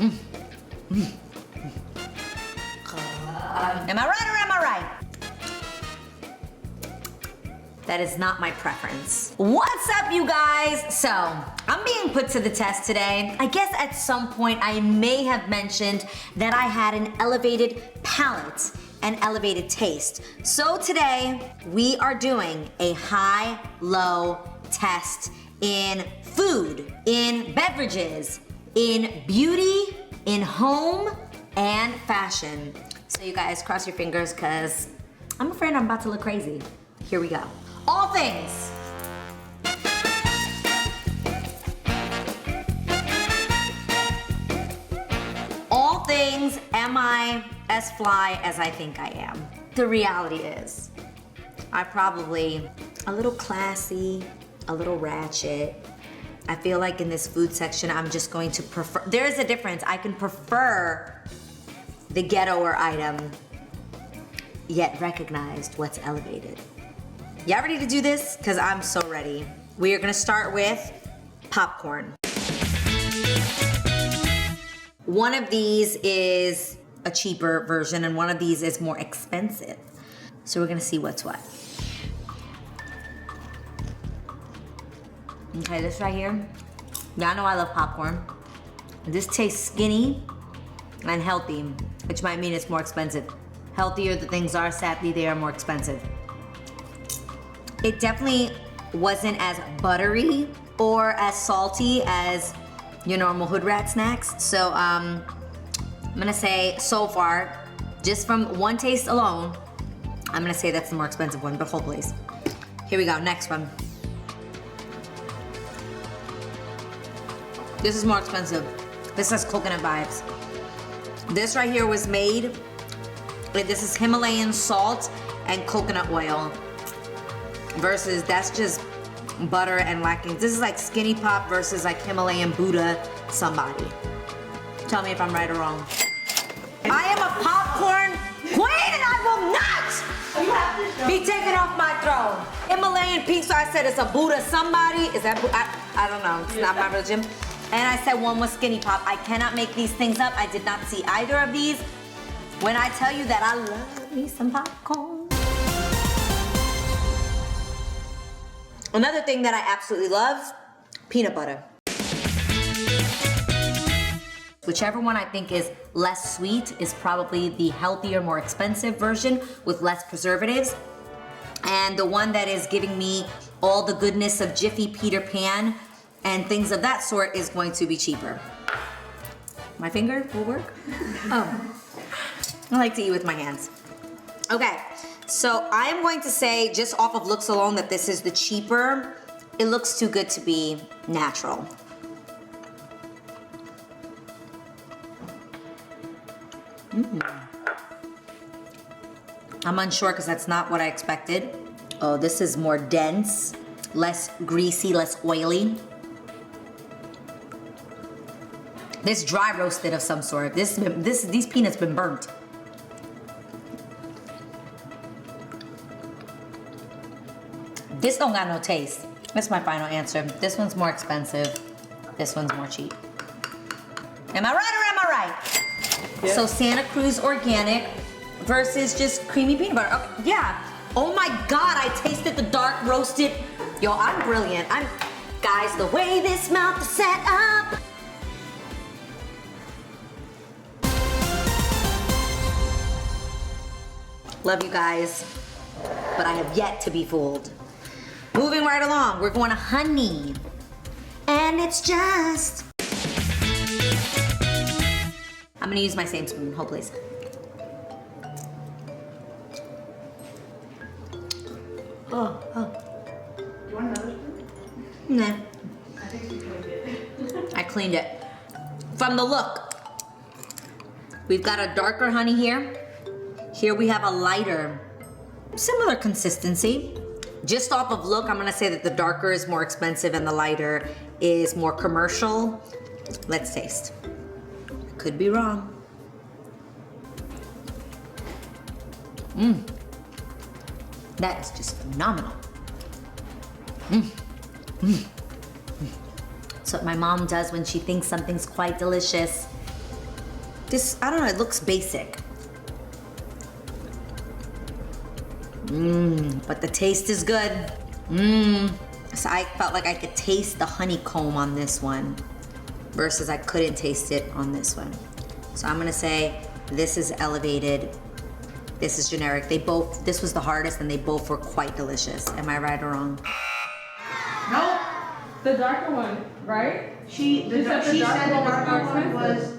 Am I right or am I right? That is not my preference. What's up, you guys? So, I'm being put to the test today. I guess at some point I may have mentioned that I had an elevated palate and elevated taste. So today, we are doing a high-low test in food, in beverages, in beauty, in home, and fashion. So you guys, cross your fingers, cause I'm afraid I'm about to look crazy. Here we go. All things. All things, am I as fly as I think I am? The reality is, I'm probably a little classy, a little ratchet. I feel like in this food section, I'm just going to prefer, there is a difference. I can prefer the ghettoer item, yet recognized what's elevated. Y'all ready to do this? Because I'm so ready. We are gonna start with popcorn. One of these is a cheaper version and one of these is more expensive. So we're gonna see what's what. Okay, this right here, y'all know I love popcorn. This tastes skinny and healthy, which might mean it's more expensive. Healthier the things are, sadly they are more expensive. It definitely wasn't as buttery or as salty as your normal hood rat snacks. So I'm gonna say so far, just from one taste alone, I'm gonna say that's the more expensive one, but hold please. Here we go, next one. This is more expensive. This has coconut vibes. This right here was made, this is Himalayan salt and coconut oil versus that's just butter and lacking. This is like Skinny Pop versus like Himalayan Buddha somebody. Tell me if I'm right or wrong. I am a popcorn queen and I will not be taken off my throne. Himalayan pink, so I said it's a Buddha somebody. Is that, I don't know, it's not my religion. And I said one was Skinny Pop. I cannot make these things up. I did not see either of these. When I tell you that I love me some popcorn. Another thing that I absolutely love, peanut butter. Whichever one I think is less sweet is probably the healthier, more expensive version with less preservatives. And the one that is giving me all the goodness of Jiffy Peter Pan and things of that sort is going to be cheaper. My finger will work? Oh, I like to eat with my hands. Okay, so I'm going to say just off of looks alone that this is the cheaper. It looks too good to be natural. I'm unsure because that's not what I expected. Oh, this is more dense, less greasy, less oily. This dry roasted of some sort. These peanuts been burnt. This don't got no taste. That's my final answer. This one's more expensive. This one's more cheap. Am I right or am I right? Yeah. So Santa Cruz organic versus just creamy peanut butter. Okay, yeah. Oh my God, I tasted the dark roasted. Yo, I'm brilliant. Guys, the way this mouth is set up. Love you guys, but I have yet to be fooled. Moving right along, we're going to honey. And it's just... I'm gonna use my same spoon, hold please. Oh. You want another spoon? Nah. I think you cleaned it. I cleaned it. From the look, we've got a darker honey here. Here we have a lighter, similar consistency. Just off of look, I'm gonna say that the darker is more expensive and the lighter is more commercial. Let's taste. Could be wrong. That is just phenomenal. That's what my mom does when she thinks something's quite delicious. This, I don't know, it looks basic. But the taste is good. So I felt like I could taste the honeycomb on this one versus I couldn't taste it on this one. So I'm gonna say this is elevated, this is generic. This was the hardest and they both were quite delicious. Am I right or wrong? Nope. The darker one, right? She said the darker one more was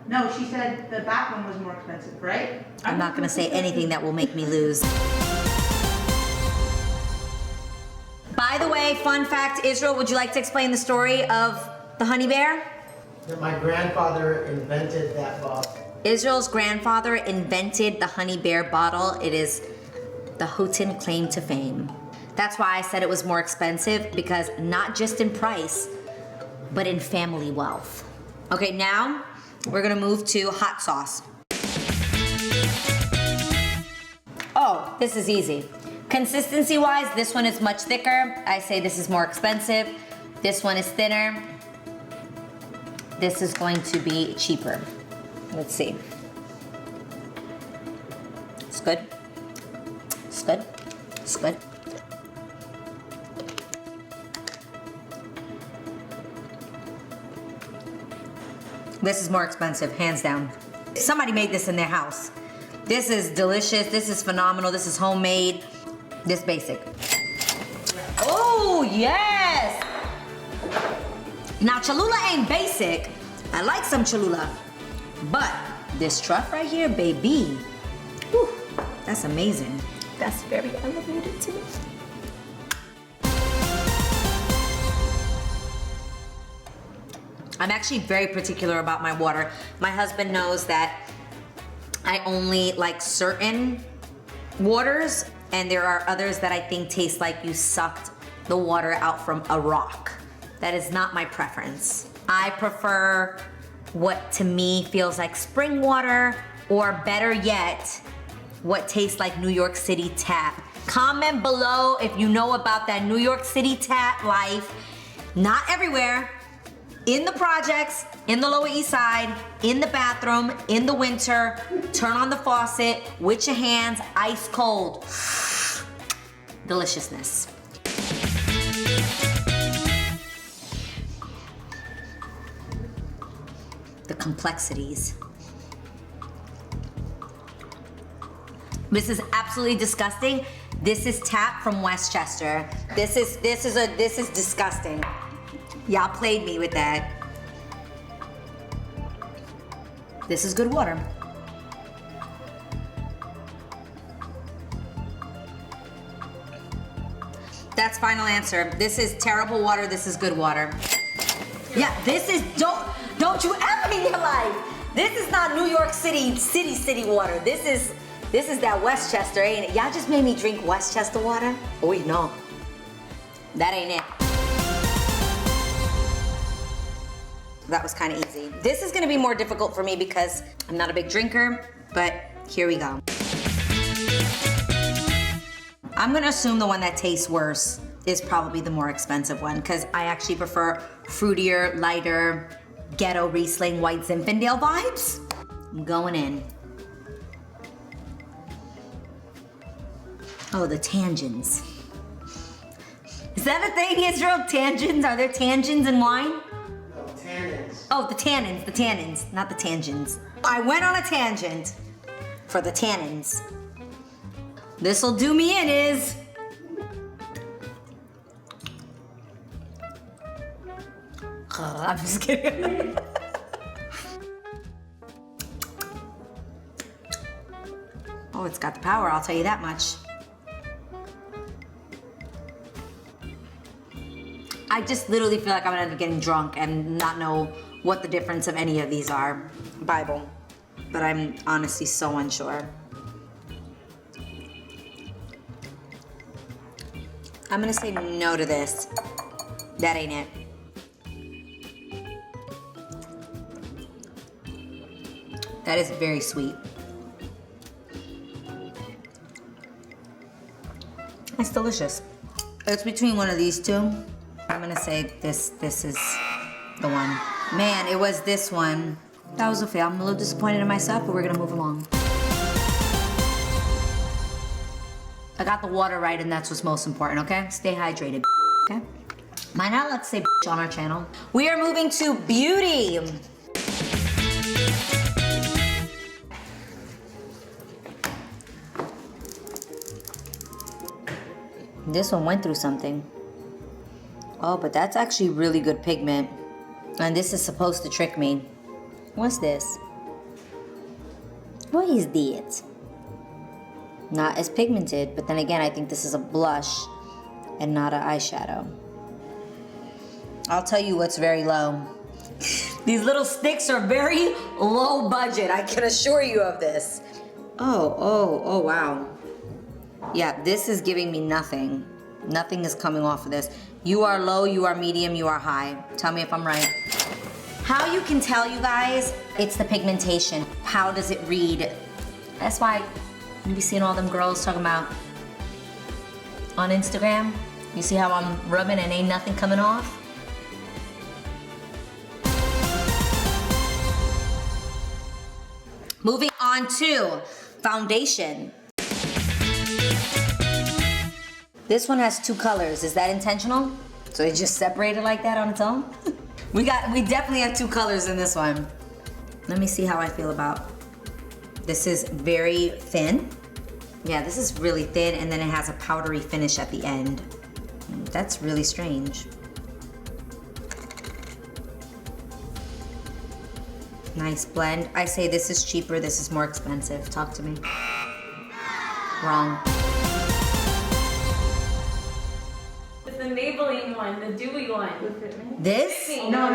no, she said the back one was more expensive, right? I'm not gonna say anything that will make me lose. By the way, fun fact, Israel, would you like to explain the story of the honey bear? That my grandfather invented that bottle. Israel's grandfather invented the honey bear bottle. It is the Houghton claim to fame. That's why I said it was more expensive, because not just in price, but in family wealth. Okay, now we're gonna move to hot sauce. Oh, this is easy. Consistency-wise, this one is much thicker. I say this is more expensive. This one is thinner. This is going to be cheaper. Let's see. It's good. It's good. It's good. This is more expensive, hands down. Somebody made this in their house. This is delicious. This is phenomenal. This is homemade. This basic. Oh, yes! Now, Cholula ain't basic. I like some Cholula. But this truff right here, baby. Whew, that's amazing. That's very elevated to me. I'm actually very particular about my water. My husband knows that I only like certain waters, and there are others that I think taste like you sucked the water out from a rock. That is not my preference. I prefer what to me feels like spring water, or better yet, what tastes like New York City tap. Comment below if you know about that New York City tap life. Not everywhere. In the projects, in the Lower East Side, in the bathroom, in the winter, turn on the faucet with your hands, ice cold. Deliciousness. The complexities. This is absolutely disgusting. This is tap from Westchester. This is disgusting. Y'all played me with that. This is good water. That's final answer. This is terrible water. This is good water. Yeah, this is, don't you ever in your life. This is not New York City water. This is that Westchester, ain't it? Y'all just made me drink Westchester water? Oh, wait, no. That ain't it. That was kind of easy. This is gonna be more difficult for me because I'm not a big drinker, but here we go. I'm gonna assume the one that tastes worse is probably the more expensive one, because I actually prefer fruitier, lighter, ghetto Riesling White Zinfandel vibes. I'm going in. Oh, the tangents. Is that a thing, Israel? Tangents? Are there tangents in wine? Tannins. Oh, the tannins, not the tangents. I went on a tangent for the tannins. This'll do me in is. I'm just kidding. Oh, it's got the power, I'll tell you that much. I just literally feel like I'm gonna end up getting drunk and not know what the difference of any of these are. Bible. But I'm honestly so unsure. I'm gonna say no to this. That ain't it. That is very sweet. It's delicious. It's between one of these two. I'm gonna say this is the one. Man, it was this one That was a fail. I'm a little disappointed in myself, but we're gonna move along. I got the water right, and that's what's most important, okay? Stay hydrated, okay? Might not let's say on our channel. We are moving to beauty. This one went through something. Oh, but that's actually really good pigment. And this is supposed to trick me. What's this? What is that? Not as pigmented, but then again, I think this is a blush and not an eyeshadow. I'll tell you what's very low. These little sticks are very low budget, I can assure you of this. Oh, wow. Yeah, this is giving me nothing. Nothing is coming off of this. You are low, you are medium, you are high. Tell me if I'm right. How you can tell, you guys, it's the pigmentation. How does it read? That's why you be seeing all them girls talking about on Instagram. You see how I'm rubbing and ain't nothing coming off? Moving on to foundation. This one has 2 colors. Is that intentional? So it just separated like that on its own? We definitely have 2 colors in this one. Let me see how I feel about. This is very thin. Yeah, this is really thin, and then it has a powdery finish at the end. That's really strange. Nice blend. I say this is cheaper, this is more expensive. Talk to me. Wrong. It's the Maybelline one, the dewy one. This? No,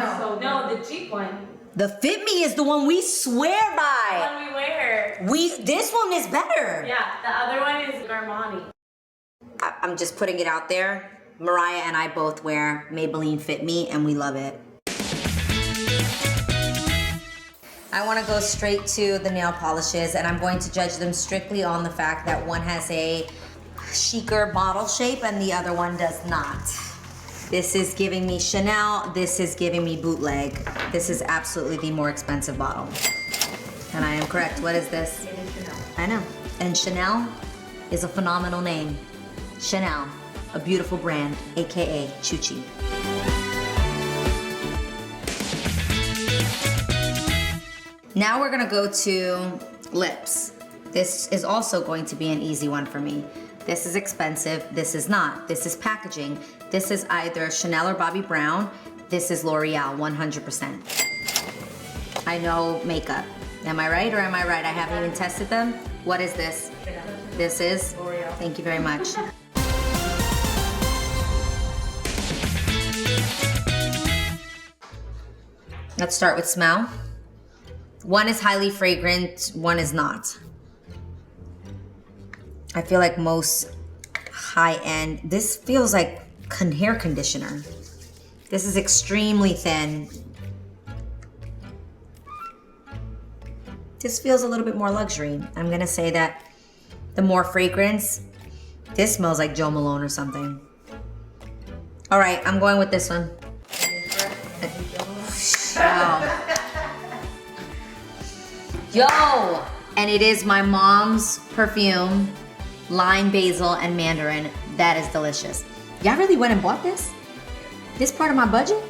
the cheap one. The Fit Me is the one we swear The by. one we wear. This one is better. Yeah, the other one is Armani. I'm just putting it out there. Mariah and I both wear Maybelline Fit Me, and we love it. I want to go straight to the nail polishes, and I'm going to judge them strictly on the fact that one has a chicer bottle shape and the other one does not. This is giving me Chanel, this is giving me bootleg. This is absolutely the more expensive bottle. And I am correct. What is this? It is Chanel. I know. And Chanel is a phenomenal name. Chanel, a beautiful brand, AKA Chuchi. Now we're gonna go to lips. This is also going to be an easy one for me. This is expensive, this is not. This is packaging. This is either Chanel or Bobbi Brown. This is L'Oreal, 100%. I know makeup. Am I right or am I right? I haven't even tested them. What is this? This is? L'Oreal. Thank you very much. Let's start with smell. One is highly fragrant, one is not. I feel like most high-end, this feels like hair conditioner. This is extremely thin. This feels a little bit more luxury. I'm gonna say that the more fragrance, this smells like Joe Malone or something. All right, I'm going with this one. Wow. Yo! And it is my mom's perfume, lime, basil, and mandarin. That is delicious. Y'all really went and bought this? This part of my budget?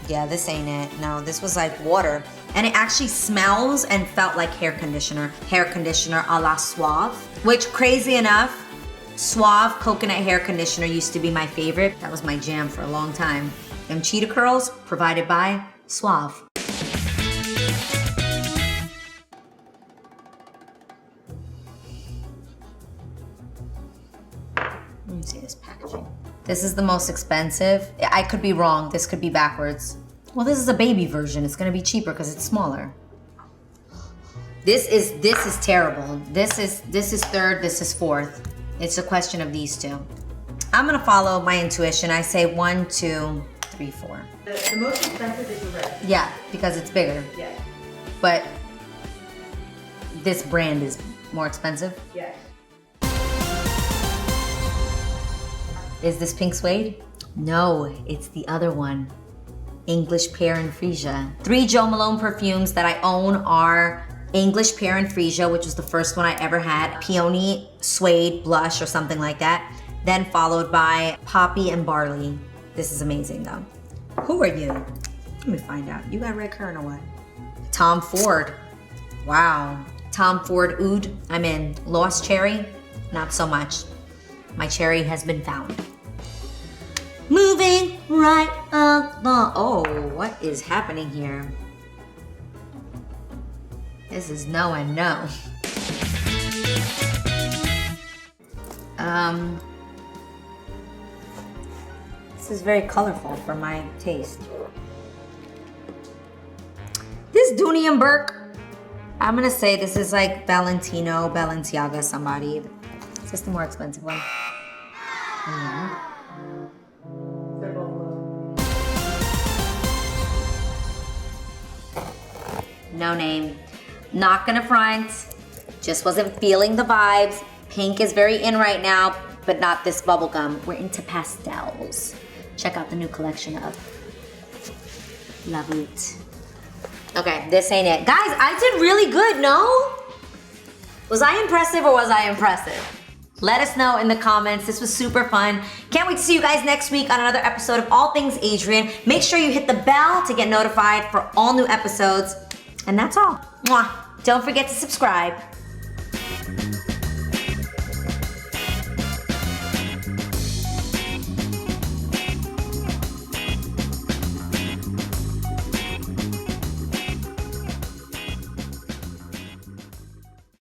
Yeah, this ain't it. No, this was like water. And it actually smells and felt like hair conditioner. Hair conditioner a la Suave. Which, crazy enough, Suave coconut hair conditioner used to be my favorite. That was my jam for a long time. Them cheetah curls, provided by Suave. Let me see this packaging. This is the most expensive. I could be wrong. This could be backwards. Well, this is a baby version. It's gonna be cheaper because it's smaller. This is terrible. This is third. This is fourth. It's a question of these two. I'm gonna follow my intuition. I say 1, 2, 3, 4. The most expensive is the red. Yeah, because it's bigger. Yes. But this brand is more expensive. Yes. Is this pink suede? No, it's the other one. English Pear and Freesia. 3 Jo Malone perfumes that I own are English Pear and Freesia, which was the first one I ever had. Peony Suede Blush or something like that. Then followed by Poppy and Barley. This is amazing though. Who are you? Let me find out. You got red currant or what? Tom Ford. Wow. Tom Ford Oud. I'm in. Lost Cherry. Not so much. My cherry has been found. Moving right along. Oh, what is happening here? This is no and no. This is very colorful for my taste. This Dooney and Burke, I'm gonna say this is like Valentino, Balenciaga, somebody. Is this the more expensive one? They're both low. No name. Not gonna front. Just wasn't feeling the vibes. Pink is very in right now, but not this bubblegum. We're into pastels. Check out the new collection of Love It. Okay, this ain't it. Guys, I did really good, no? Was I impressive or was I impressive? Let us know in the comments. This was super fun. Can't wait to see you guys next week on another episode of All Things Adrienne. Make sure you hit the bell to get notified for all new episodes. And that's all. Mwah. Don't forget to subscribe.